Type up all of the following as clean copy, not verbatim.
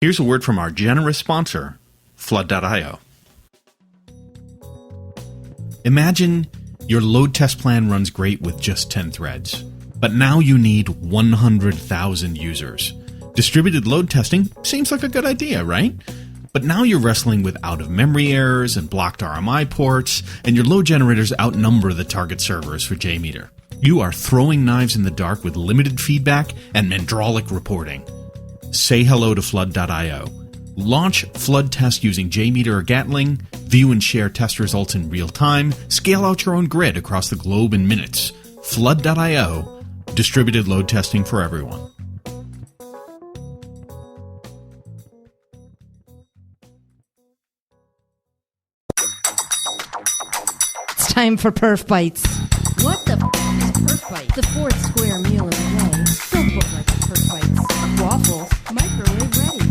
Here's a word from our generous sponsor, Flood.io. Imagine your load test plan runs great with just 10 threads, but now you need 100,000 users. Distributed load testing seems like a good idea, right? But now you're wrestling with out-of-memory errors and blocked RMI ports, and your load generators outnumber the target servers for JMeter. You are throwing knives in the dark with limited feedback and Mandralic reporting. Say hello to Flood.io. Launch Flood Test using JMeter or Gatling, view and share test results in real time, scale out your own grid across the globe in minutes. Flood.io, distributed load testing for everyone. It's time for PerfBytes. What the is PerfBytes? The fourth square meal of the day. Don't bookmark PerfBytes. Waffles, microwave ready.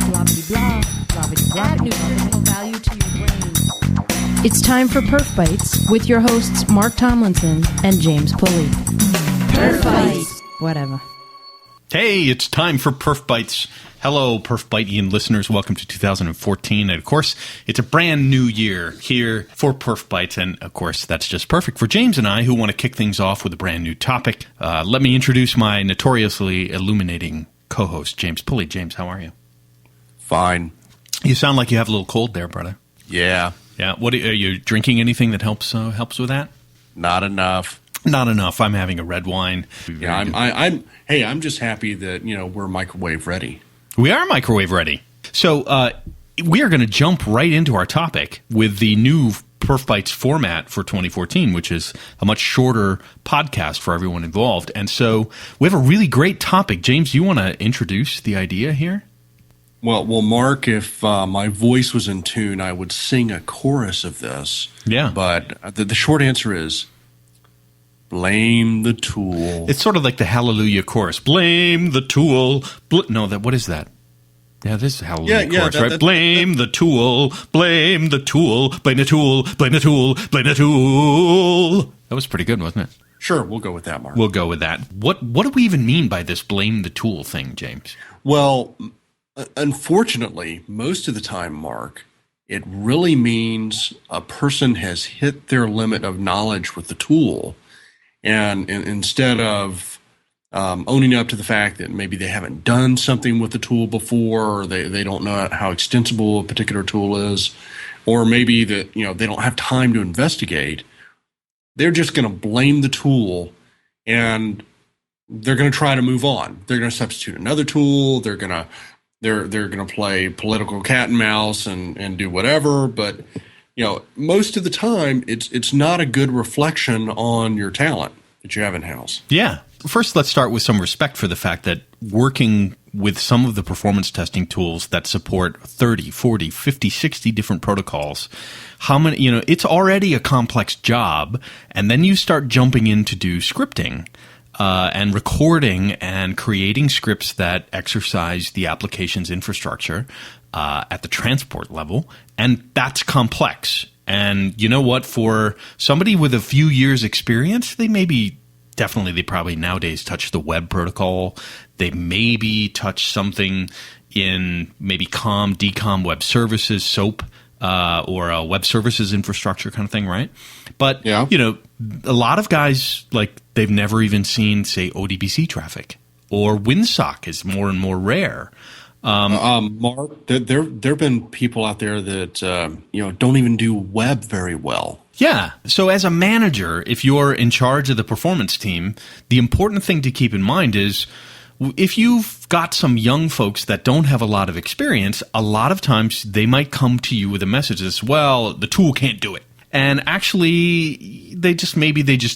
Blah blah blah. Blah blah. Add nutritional value to your brain. It's time for PerfBytes with your hosts Mark Tomlinson and James Pulley. PerfBytes. Whatever. Hey, it's time for PerfBytes. Hello, PerfBytean listeners. Welcome to 2014. And of course, it's a brand new year here for PerfBytes. And of course, that's just perfect for James and I, who want to kick things off with a brand new topic. Let me introduce my notoriously illuminating co-host, James Pulley. James, how are you? Fine. You sound like you have a little cold there, brother. Yeah. Yeah. What are you drinking? Anything that helps with that? Not enough. Not enough. I'm having a red wine. Yeah. I'm just happy that we're microwave ready. We are microwave ready. So we are going to jump right into our topic with the new PerfBytes format for 2014, which is a much shorter podcast for everyone involved. And so we have a really great topic. James, you want to introduce the idea here? Well, Mark, if my voice was in tune, I would sing a chorus of this. Yeah. But the short answer is blame the tool. It's sort of like the Hallelujah chorus. Blame the tool. What is that? Yeah, this is the Hallelujah chorus, right? Blame the tool. Blame the tool. Blame the tool. Blame the tool. Blame the tool. That was pretty good, wasn't it? Sure, we'll go with that, Mark. We'll go with that. What do we even mean by this blame the tool thing, James? Well, unfortunately, most of the time, Mark, it really means a person has hit their limit of knowledge with the tool. And instead of owning up to the fact that maybe they haven't done something with the tool before, or they don't know how extensible a particular tool is, or maybe that they don't have time to investigate, they're just going to blame the tool and they're going to try to move on. They're going to substitute another tool. They're going to play political cat and mouse and do whatever. But most of the time, it's not a good reflection on your talent that you have in-house. Yeah. First, let's start with some respect for the fact that working with some of the performance testing tools that support 30, 40, 50, 60 different protocols, how many, it's already a complex job, and then you start jumping in to do scripting and recording and creating scripts that exercise the application's infrastructure at the transport level, and that's complex. And you know what? For somebody with a few years' experience, they probably nowadays touch the web protocol. They maybe touch something in maybe COM, DCOM, web services, SOAP, or a web services infrastructure kind of thing, right? But, yeah. A lot of guys, they've never even seen, say, ODBC traffic, or WinSock is more and more rare. Mark, there have been people out there that don't even do web very well. Yeah. So as a manager, if you're in charge of the performance team, the important thing to keep in mind is if you've got some young folks that don't have a lot of experience, a lot of times they might come to you with a message that's, well, the tool can't do it. And actually, they just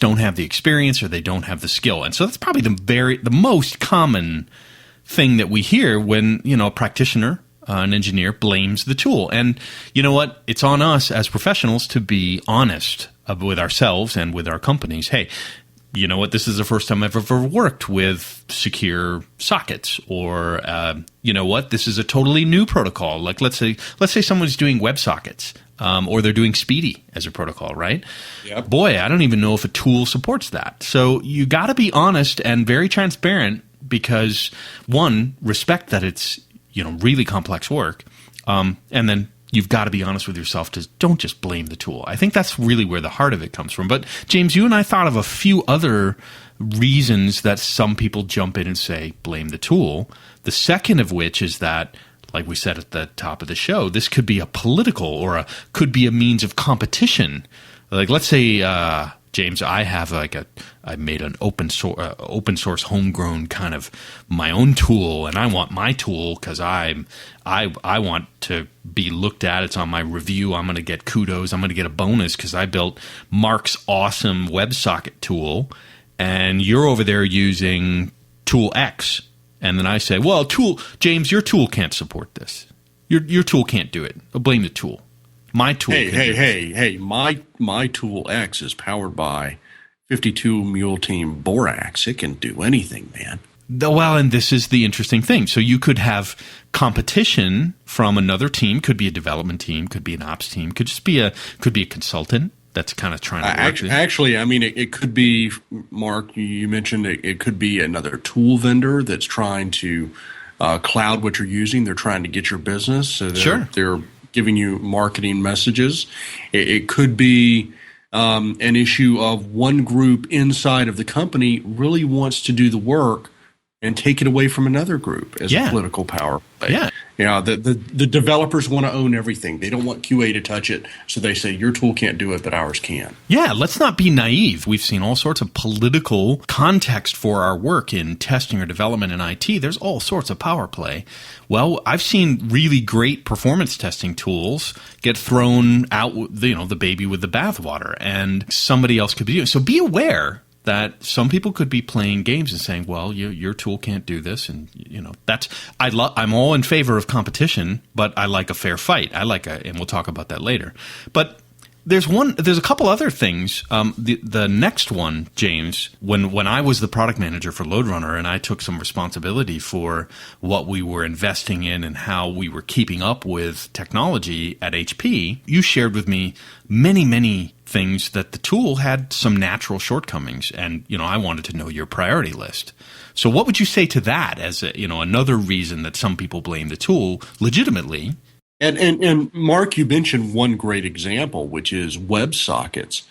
don't have the experience or they don't have the skill. And so that's probably the most common thing that we hear when, a practitioner, an engineer, blames the tool. And you know what? It's on us as professionals to be honest with ourselves and with our companies. Hey, you know what? This is the first time I've ever worked with secure sockets, or you know what? This is a totally new protocol. Like let's say someone's doing WebSockets, or they're doing Speedy as a protocol, right? Yep. Boy, I don't even know if a tool supports that. So you got to be honest and very transparent, because one, respect that it's really complex work. And then you've got to be honest with yourself to don't just blame the tool. I think that's really where the heart of it comes from. But James, you and I thought of a few other reasons that some people jump in and say blame the tool. The second of which is that, like we said at the top of the show, this could be a political or could be a means of competition. Like, let's say, James, I have I made an open source homegrown kind of my own tool, and I want my tool because I want to be looked at. It's on my review. I'm going to get kudos. I'm going to get a bonus because I built Mark's awesome WebSocket tool, and you're over there using tool X. And then I say, well, James, your tool can't support this. Your tool can't do it. I'll blame the tool. My tool. Hey! My tool X is powered by 52 Mule Team Borax. It can do anything, man. Well, and this is the interesting thing. So you could have competition from another team. Could be a development team. Could be an ops team. Could just be a consultant that's kind of trying to work. Actually, I mean, it could be, Mark. You mentioned it could be another tool vendor that's trying to cloud what you're using. They're trying to get your business. So they're giving you marketing messages. It could be an issue of one group inside of the company really wants to do the work and take it away from another group as a political power play. Yeah. The developers want to own everything. They don't want QA to touch it, so they say your tool can't do it, but ours can. Yeah, let's not be naive. We've seen all sorts of political context for our work in testing or development in IT. There's all sorts of power play. Well, I've seen really great performance testing tools get thrown out, the baby with the bathwater, and somebody else could be doing it. So be aware that some people could be playing games and saying, well, your tool can't do this. And, I'm all in favor of competition, but I like a fair fight. And we'll talk about that later. But there's a couple other things. The next one, James, when I was the product manager for LoadRunner and I took some responsibility for what we were investing in and how we were keeping up with technology at HP, you shared with me many, many things that the tool had some natural shortcomings, and I wanted to know your priority list. So what would you say to that as another reason that some people blame the tool legitimately? And Mark, you mentioned one great example, which is WebSockets.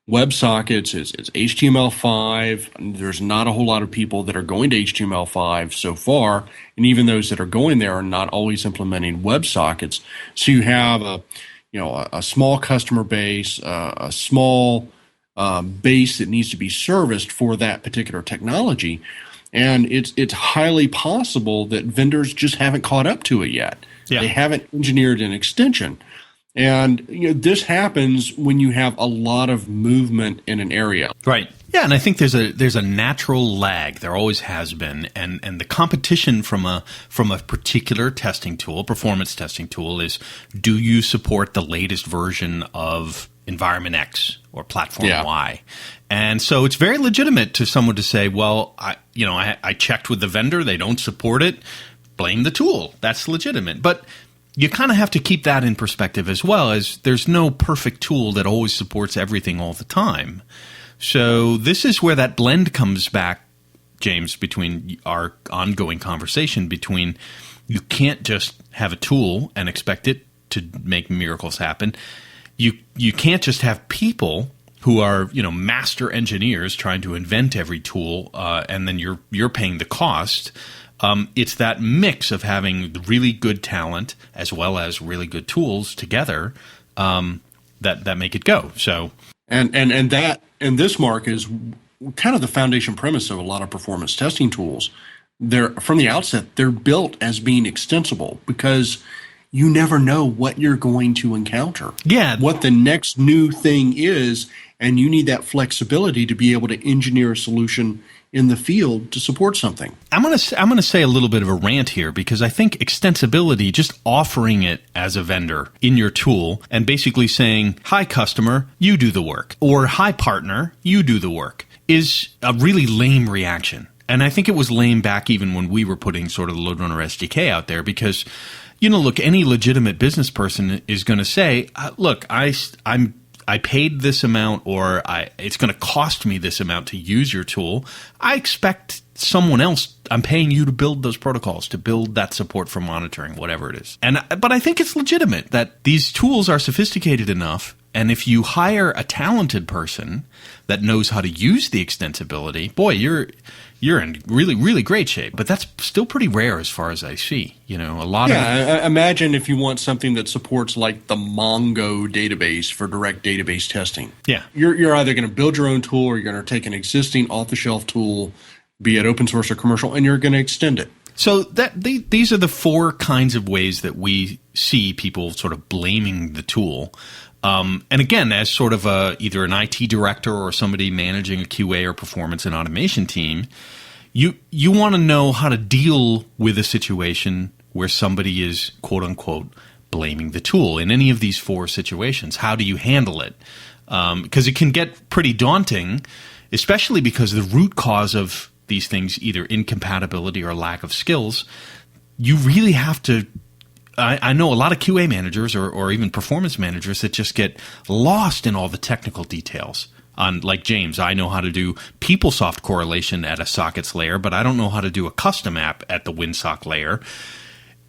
WebSockets is HTML5. There's not a whole lot of people that are going to HTML5 so far, and even those that are going there are not always implementing WebSockets. So you have a small customer base, a small base that needs to be serviced for that particular technology, and it's highly possible that vendors just haven't caught up to it yet. Yeah. They haven't engineered an extension. And this happens when you have a lot of movement in an area. Right. Yeah, and I think there's a natural lag. There always has been. And the competition from a particular testing tool, performance testing tool, is do you support the latest version of environment X or platform Y? And so it's very legitimate to someone to say, well, I checked with the vendor, they don't support it. Blame the tool. That's legitimate. But you kind of have to keep that in perspective as well, as there's no perfect tool that always supports everything all the time. So this is where that blend comes back, James, between our ongoing conversation between you can't just have a tool and expect it to make miracles happen. You can't just have people who are master engineers trying to invent every tool, and then you're paying the cost. It's that mix of having really good talent as well as really good tools together that make it go. So and this, Mark, is kind of the foundation premise of a lot of performance testing tools. They're from the outset they're built as being extensible because you never know what you're going to encounter. Yeah, what the next new thing is, and you need that flexibility to be able to engineer a solution in the field to support something. I'm gonna say a little bit of a rant here because I think extensibility, just offering it as a vendor in your tool and basically saying, hi customer, you do the work, or hi partner, you do the work, is a really lame reaction. And I think it was lame back even when we were putting sort of the LoadRunner SDK out there because, look, any legitimate business person is going to say, look, I'm I paid this amount, or it's going to cost me this amount to use your tool. I expect someone else, I'm paying you to build those protocols, to build that support for monitoring, whatever it is. But I think it's legitimate that these tools are sophisticated enough, and if you hire a talented person that knows how to use the extensibility, boy, you're in really, really great shape. But that's still pretty rare as far as I see. A lot of... Yeah, imagine if you want something that supports like the Mongo database for direct database testing. Yeah. You're either going to build your own tool, or you're going to take an existing off-the-shelf tool, be it open source or commercial, and you're going to extend it. So these are the four kinds of ways that we see people sort of blaming the tool. And again, as sort of either an IT director or somebody managing a QA or performance and automation team, you want to know how to deal with a situation where somebody is, quote unquote, blaming the tool in any of these four situations. How do you handle it? Because it can get pretty daunting, especially because the root cause of these things, either incompatibility or lack of skills, you really have to... I know a lot of QA managers or even performance managers that just get lost in all the technical details. Like James, I know how to do PeopleSoft correlation at a sockets layer, but I don't know how to do a custom app at the WinSock layer.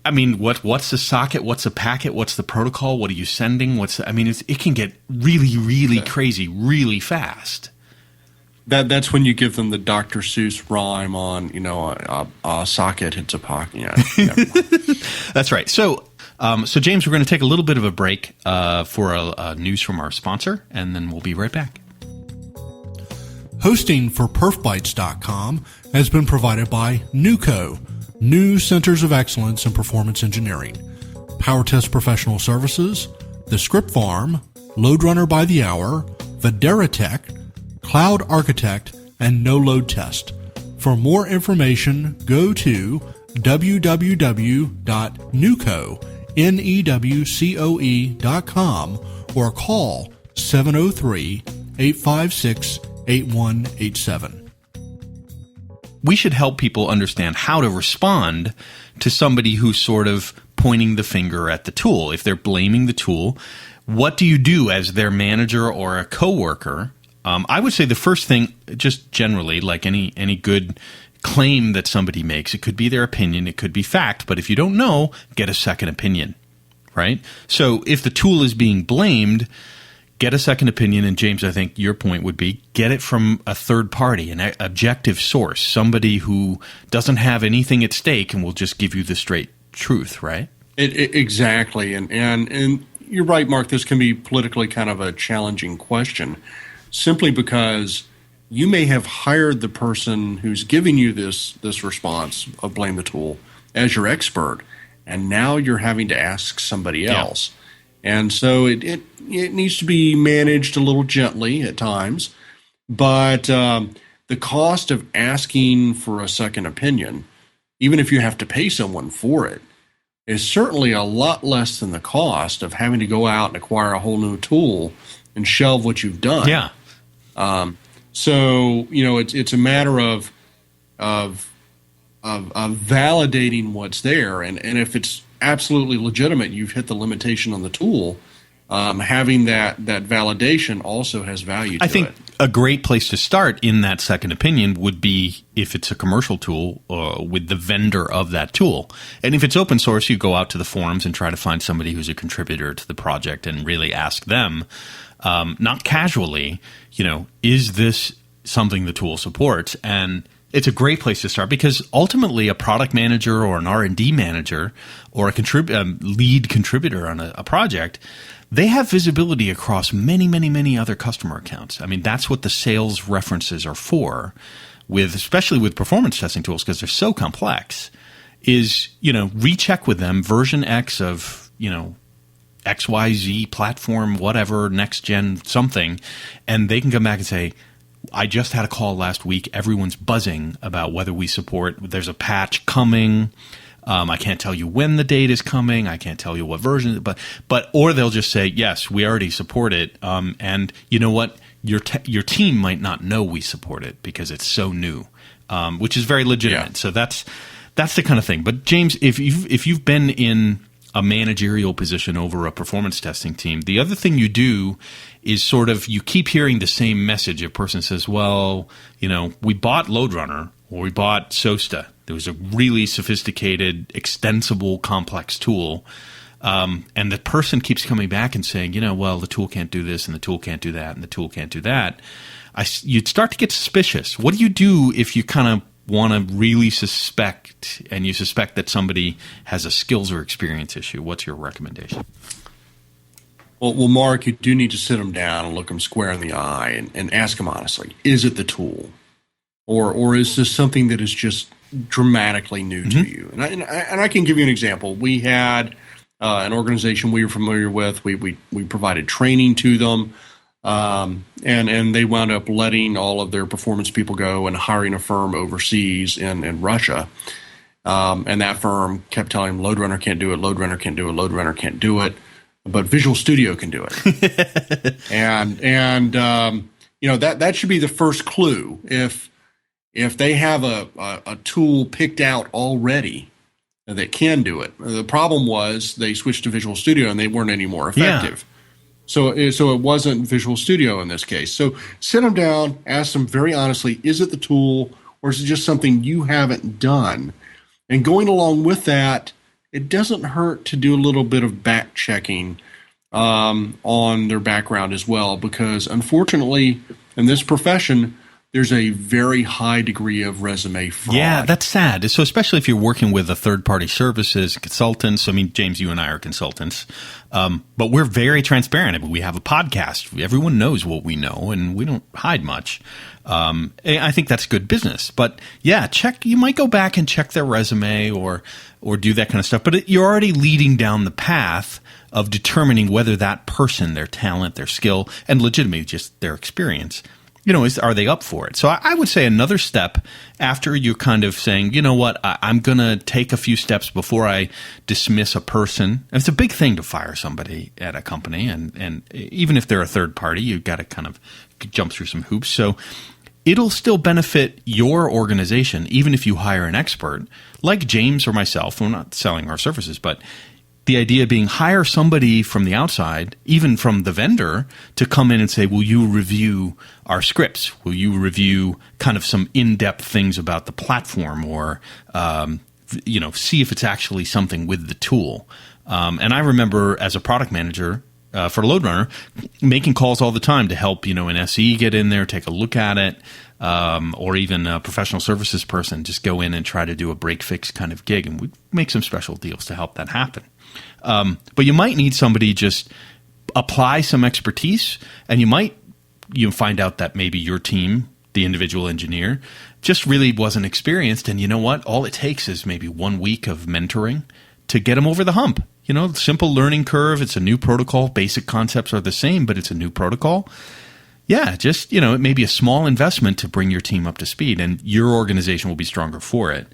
I mean, what's the socket? What's the packet? What's the protocol? What are you sending? It can get really, really crazy really fast. That's when you give them the Dr. Seuss rhyme on, a socket hits a pocket. Yeah, That's right. So James, we're going to take a little bit of a break for a news from our sponsor, and then we'll be right back. Hosting for PerfBytes.com has been provided by NUCO, New Centers of Excellence in Performance Engineering, PowerTest Professional Services, The Script Farm, LoadRunner by the Hour, Videratech, Cloud Architect, and No Load Test. For more information, go to www.newcoe.com or call 703-856-8187. We should help people understand how to respond to somebody who's sort of pointing the finger at the tool. If they're blaming the tool, what do you do as their manager or a coworker? I would say the first thing, just generally, like any good claim that somebody makes, it could be their opinion, it could be fact, but if you don't know, get a second opinion, right? So if the tool is being blamed, get a second opinion, and James, I think your point would be get it from a third party, an objective source, somebody who doesn't have anything at stake and will just give you the straight truth, right? Exactly, and you're right, Mark, this can be politically kind of a challenging question, simply because you may have hired the person who's giving you this response of blame the tool as your expert, and now you're having to ask somebody else. Yeah. And so it needs to be managed a little gently at times, but the cost of asking for a second opinion, even if you have to pay someone for it, is certainly a lot less than the cost of having to go out and acquire a whole new tool and shelve what you've done. Yeah. So it's a matter of validating what's there, and if it's absolutely legitimate, you've hit the limitation on the tool. Having that validation also has value to it. I think a great place to start in that second opinion would be if it's a commercial tool with the vendor of that tool. And if it's open source, you go out to the forums and try to find somebody who's a contributor to the project and really ask them, not casually, is this something the tool supports? And it's a great place to start because ultimately a product manager or an R&D manager or a lead contributor on a project, they have visibility across many, many, many other customer accounts. I mean, that's what the sales references are for, especially with performance testing tools because they're so complex, is, recheck with them version X of, XYZ platform, whatever, next gen something, and they can come back and say, I just had a call last week. Everyone's buzzing about whether we support. There's a patch coming. I can't tell you when the date is coming. I can't tell you what version. But or they'll just say, yes, we already support it. And you know what? Your team might not know we support it because it's so new, which is very legitimate. Yeah. So that's the kind of thing. But James, if you've been in a managerial position over a performance testing team, the other thing you do is sort of you keep hearing the same message. A person says, well, we bought LoadRunner or we bought SOSTA. There was a really sophisticated, extensible, complex tool. And the person keeps coming back and saying, well, the tool can't do this and the tool can't do that and the tool can't do that. You'd start to get suspicious. What do you do if you kind of want to really suspect that somebody has a skills or experience issue? What's your recommendation? Well, Mark, you do need to sit them down and look them square in the eye and ask them honestly, is it the tool? Or is this something that is just dramatically new to you? And I can give you an example. We had an organization we were familiar with. We provided training to them, and they wound up letting all of their performance people go and hiring a firm overseas in Russia. And that firm kept telling them, LoadRunner can't do it, LoadRunner can't do it, LoadRunner can't do it, but Visual Studio can do it. and that should be the first clue. If they have a tool picked out already that can do it. The problem was they switched to Visual Studio and they weren't any more effective. Yeah. So it wasn't Visual Studio in this case. So sit them down, ask them very honestly, is it the tool or is it just something you haven't done? And going along with that, it doesn't hurt to do a little bit of back checking on their background as well, because unfortunately in this profession, there's a very high degree of resume fraud. Yeah, that's sad. So especially if you're working with a third-party services, consultants. I mean, James, you and I are consultants. But we're very transparent. I mean, we have a podcast. Everyone knows what we know, and we don't hide much. I think that's good business. But, yeah, you might go back and check their resume or do that kind of stuff. But you're already leading down the path of determining whether that person, their talent, their skill, and legitimately just their experience – are they up for it? So I would say another step after you're kind of saying, I'm going to take a few steps before I dismiss a person. And it's a big thing to fire somebody at a company. And even if they're a third party, you've got to kind of jump through some hoops. So it'll still benefit your organization, even if you hire an expert like James or myself. We're not selling our services, but the idea being hire somebody from the outside, even from the vendor, to come in and say, will you review our scripts? Will you review kind of some in-depth things about the platform or, see if it's actually something with the tool? And I remember as a product manager for LoadRunner, making calls all the time to help, an SE get in there, take a look at it, or even a professional services person just go in and try to do a break-fix kind of gig. And we make some special deals to help that happen. But you might need somebody just apply some expertise, and you might find out that maybe your team, the individual engineer, just really wasn't experienced. And you know what? All it takes is maybe 1 week of mentoring to get them over the hump. Simple learning curve. It's a new protocol. Basic concepts are the same, but it's a new protocol. Yeah, just, it may be a small investment to bring your team up to speed, and your organization will be stronger for it.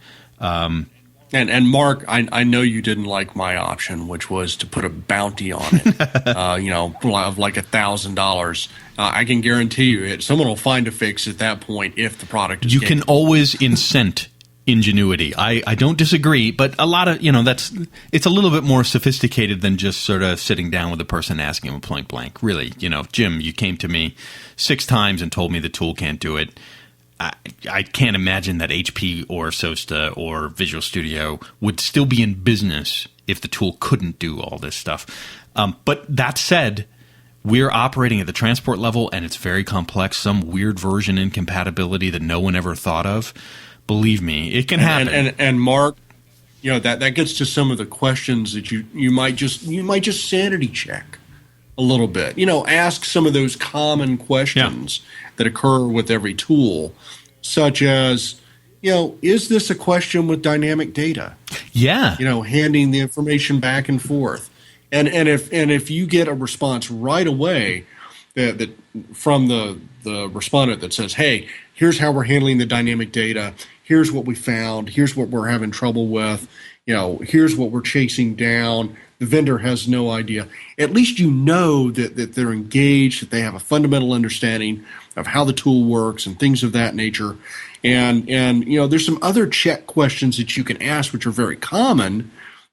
And Mark, I know you didn't like my option, which was to put a bounty on it, of like $1,000. I can guarantee you someone will find a fix at that point if the product is capable. Can always incent ingenuity. I don't disagree, but a lot of, it's a little bit more sophisticated than just sort of sitting down with a person and asking them point blank. Really, Jim, you came to me 6 times and told me the tool can't do it. I can't imagine that HP or SOSTA or Visual Studio would still be in business if the tool couldn't do all this stuff. But that said, we're operating at the transport level, and it's very complex, some weird version incompatibility that no one ever thought of. Believe me, it can happen. And Mark, that gets to some of the questions that you might just sanity check a little bit. Ask some of those common questions that occur with every tool, such as, is this a question with dynamic data? Yeah. Handing the information back and forth. And if you get a response right away that from the respondent that says, hey, here's how we're handling the dynamic data, here's what we found, here's what we're having trouble with, here's what we're chasing down, the vendor has no idea. At least that they're engaged, that they have a fundamental understanding of how the tool works and things of that nature. And there's some other check questions that you can ask, which are very common,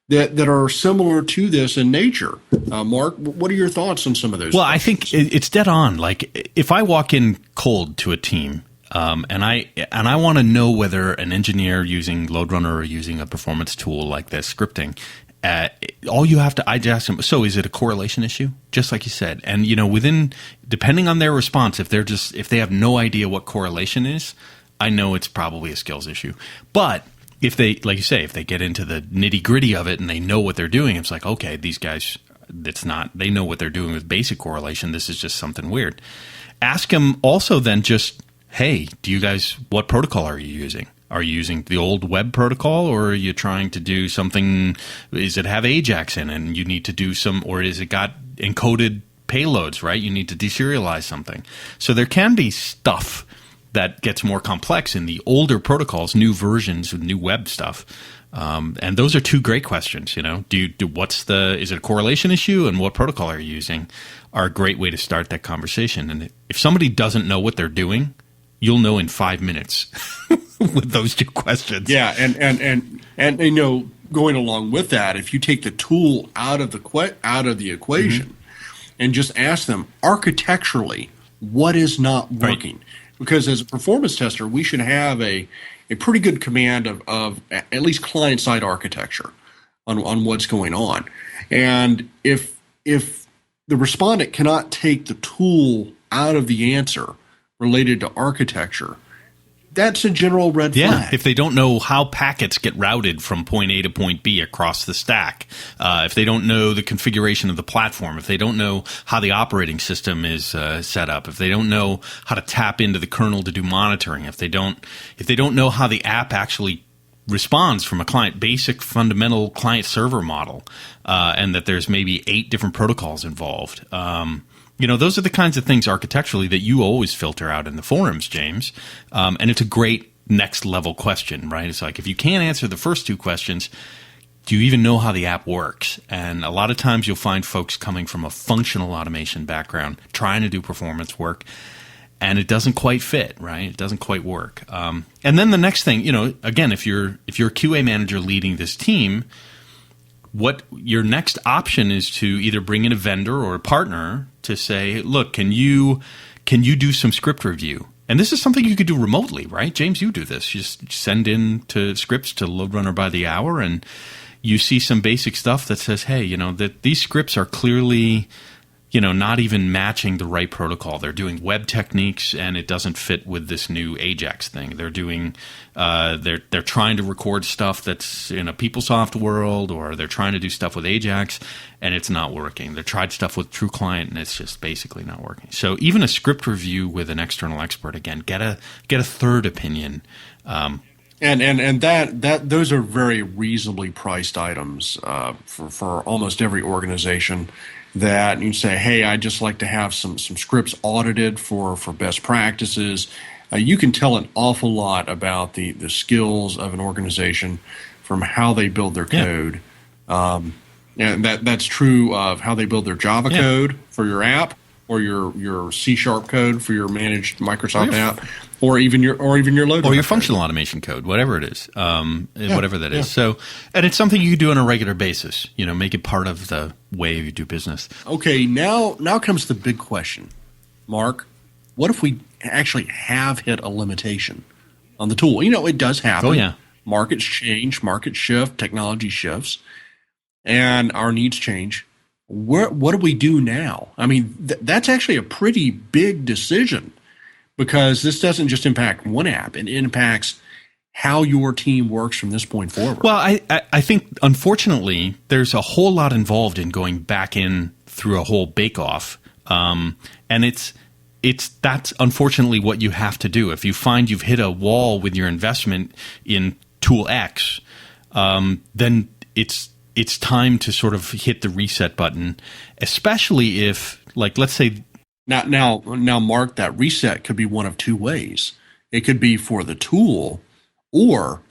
that are similar to this in nature. Mark, what are your thoughts on some of those? Well, I think it's dead on. Like if I walk in cold to a team, and I want to know whether an engineer using LoadRunner or using a performance tool like this scripting, all you have to, I ask them, so is it a correlation issue? Just like you said. And, depending on their response, if they have no idea what correlation is, I know it's probably a skills issue. But if they, like you say, if they get into the nitty gritty of it and they know what they're doing, it's like, okay, these guys, they know what they're doing with basic correlation. This is just something weird. Ask them also then just, hey, what protocol are you using? Are you using the old web protocol, or are you trying to do something? Does it have AJAX in it and you need to do or is it got encoded payloads, right? You need to deserialize something. So there can be stuff that gets more complex in the older protocols, new versions of new web stuff. And those are two great questions. Is it a correlation issue, and what protocol are you using? Are a great way to start that conversation. And if somebody doesn't know what they're doing, you'll know in 5 minutes with those two questions. Yeah, and going along with that, if you take the tool out of the equation and just ask them architecturally what is not working, because as a performance tester, we should have a pretty good command of at least client-side architecture on what's going on. And if the respondent cannot take the tool out of the answer related to architecture, that's a general red flag. Yeah, if they don't know how packets get routed from point A to point B across the stack, if they don't know the configuration of the platform, if they don't know how the operating system is set up, if they don't know how to tap into the kernel to do monitoring, if they don't know how the app actually responds from a basic fundamental client server model, and that there's maybe 8 different protocols involved. Those are the kinds of things architecturally that you always filter out in the forums, James. And it's a great next level question, right? It's like, if you can't answer the first 2 questions, do you even know how the app works? And a lot of times you'll find folks coming from a functional automation background trying to do performance work, and it doesn't quite fit, right? It doesn't quite work. And then the next thing, again, if you're a QA manager leading this team, what your next option is to either bring in a vendor or a partner to say, look, can you do some script review? And this is something you could do remotely, right? James, you do this. You just send in to scripts to LoadRunner by the hour, and you see some basic stuff that says, hey, that these scripts are clearly, not even matching the right protocol. They're doing web techniques, and it doesn't fit with this new AJAX thing. They're doing, they're trying to record stuff that's in a PeopleSoft world, or they're trying to do stuff with AJAX, and it's not working. They tried stuff with TrueClient, and it's just basically not working. So even a script review with an external expert, again, get a third opinion. And that those are very reasonably priced items for almost every organization. That you say, hey, I'd just like to have some scripts audited for best practices. You can tell an awful lot about the skills of an organization from how they build their code. And that's true of how they build their Java code for your app, or your C# code for your managed Microsoft app, or even your load, or your functional automation code, whatever it is, whatever that is. So, and it's something you do on a regular basis. Make it part of the way you do business. Okay, now comes the big question, Mark. What if we actually have hit a limitation on the tool? It does happen. Oh yeah, markets change, markets shift, technology shifts, and our needs change. What do we do now? I mean, that's actually a pretty big decision, because this doesn't just impact one app. It impacts how your team works from this point forward. Well, I think, unfortunately, there's a whole lot involved in going back in through a whole bake-off. And that's unfortunately what you have to do. If you find you've hit a wall with your investment in tool X, then it's time to sort of hit the reset button, especially if, like, let's say... Now, Mark, that reset could be one of 2 ways. It could be for the tool, or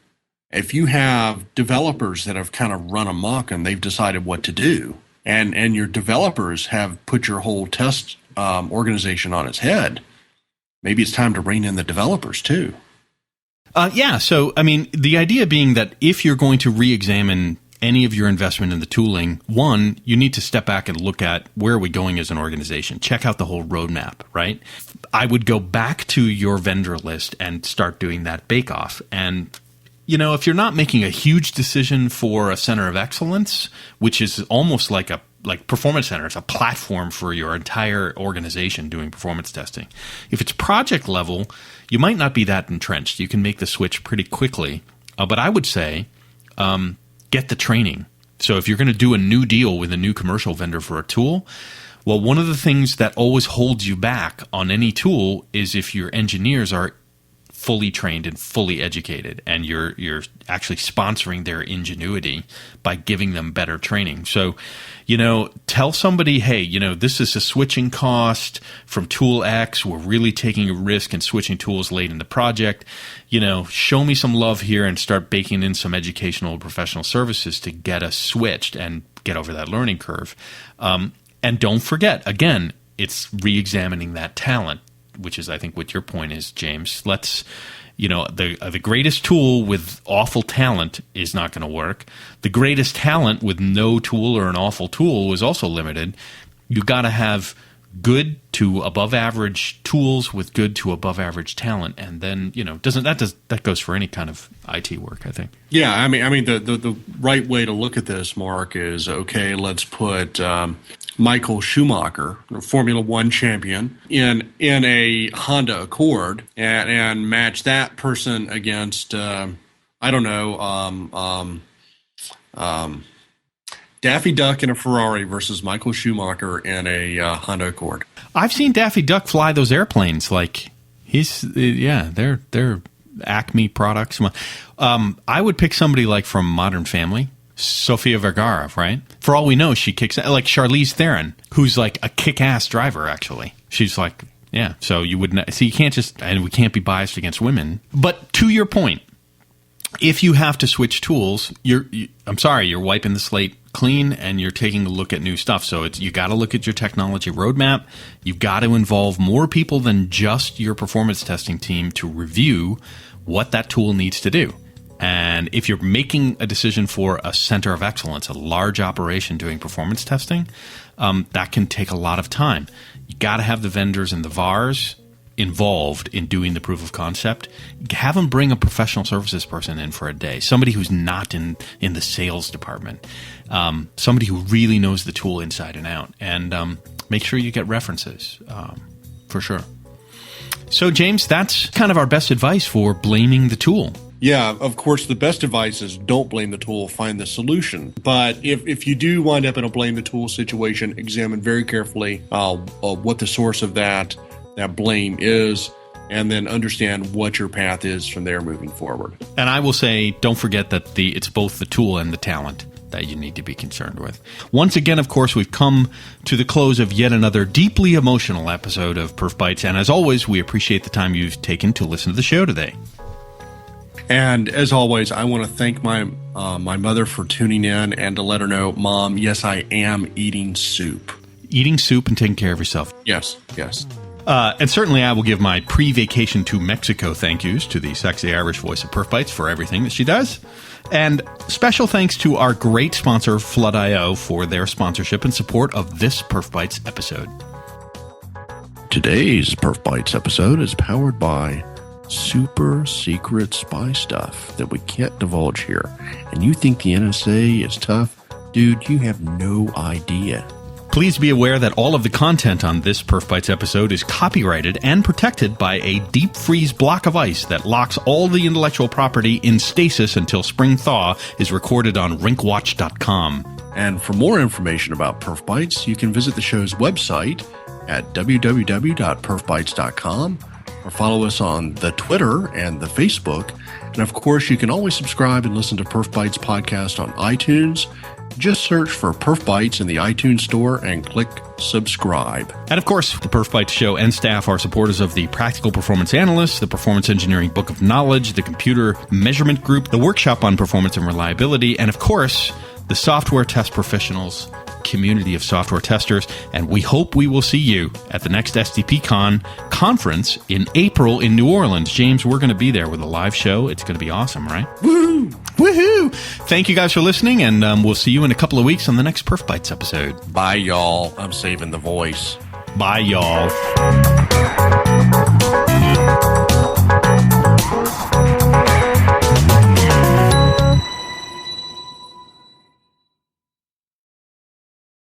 if you have developers that have kind of run amok and they've decided what to do, and your developers have put your whole test organization on its head, maybe it's time to rein in the developers too. So, I mean, the idea being that if you're going to re-examine any of your investment in the tooling, one, you need to step back and look at where are we going as an organization. Check out the whole roadmap, right? I would go back to your vendor list and start doing that bake-off. And, if you're not making a huge decision for a center of excellence, which is almost like Performance Center, it's a platform for your entire organization doing performance testing. If it's project level, you might not be that entrenched. You can make the switch pretty quickly. But I would say get the training. So if you're going to do a new deal with a new commercial vendor for a tool, well, one of the things that always holds you back on any tool is if your engineers are fully trained and fully educated, and you're actually sponsoring their ingenuity by giving them better training. So, tell somebody, hey, this is a switching cost from tool X. We're really taking a risk and switching tools late in the project. Show me some love here and start baking in some educational and professional services to get us switched and get over that learning curve. And don't forget, again, it's re-examining that talent, which is, I think, what your point is, James. Let's, the greatest tool with awful talent is not going to work. The greatest talent with no tool or an awful tool is also limited. You've got to have good to above average tools with good to above average talent, and then that goes for any kind of IT work, I think. Yeah, I mean the right way to look at this, Mark, is okay. Let's put Michael Schumacher, Formula One champion, in a Honda Accord, and match that person against Daffy Duck in a Ferrari versus Michael Schumacher in a Honda Accord. I've seen Daffy Duck fly those airplanes. Like they're Acme products. I would pick somebody like from Modern Family, Sofia Vergara, right? For all we know, she kicks like Charlize Theron, who's like a kick-ass driver. Actually, she's like, yeah. So you wouldn't. So you can't just, and we can't be biased against women. But to your point, if you have to switch tools, you're wiping the slate clean and you're taking a look at new stuff. So you got to look at your technology roadmap. You've got to involve more people than just your performance testing team to review what that tool needs to do. And if you're making a decision for a center of excellence, a large operation doing performance testing, that can take a lot of time. You got to have the vendors and the VARs involved in doing the proof of concept. Have them bring a professional services person in for a day, somebody who's not in the sales department, somebody who really knows the tool inside and out, and make sure you get references for sure. So, James, that's kind of our best advice for blaming the tool. Yeah, of course, the best advice is don't blame the tool, find the solution. But if you do wind up in a blame the tool situation, examine very carefully what the source of that blame is, and then understand what your path is from there moving forward. And I will say, don't forget that it's both the tool and the talent that you need to be concerned with. Once again, of course, we've come to the close of yet another deeply emotional episode of PerfBytes, and as always, we appreciate the time you've taken to listen to the show today. And as always, I want to thank my mother for tuning in and to let her know, Mom, yes, I am eating soup. Eating soup and taking care of yourself. Yes. And certainly I will give my pre-vacation to Mexico thank yous to the sexy Irish voice of PerfBytes for everything that she does. And special thanks to our great sponsor, Flood.io, for their sponsorship and support of this PerfBytes episode. Today's PerfBytes episode is powered by super secret spy stuff that we can't divulge here. And you think the NSA is tough? Dude, you have no idea. Please be aware that all of the content on this PerfBytes episode is copyrighted and protected by a deep freeze block of ice that locks all the intellectual property in stasis until spring thaw is recorded on rinkwatch.com. And for more information about PerfBytes, you can visit the show's website at www.perfbytes.com or follow us on the Twitter and the Facebook. And of course, you can always subscribe and listen to PerfBytes podcast on iTunes. Just search for PerfBytes in the iTunes store and click subscribe. And of course, the PerfBytes show and staff are supporters of the Practical Performance Analyst, the Performance Engineering Book of Knowledge, the Computer Measurement Group, the Workshop on Performance and Reliability, and of course, the Software Test Professionals community of software testers. And we hope we will see you at the next STPCon conference in April in New Orleans. James, we're going to be there with a live show. It's going to be awesome, right? Woo! Woohoo! Thank you guys for listening, and we'll see you in a couple of weeks on the next PerfBytes episode. Bye, y'all. I'm saving the voice. Bye, y'all.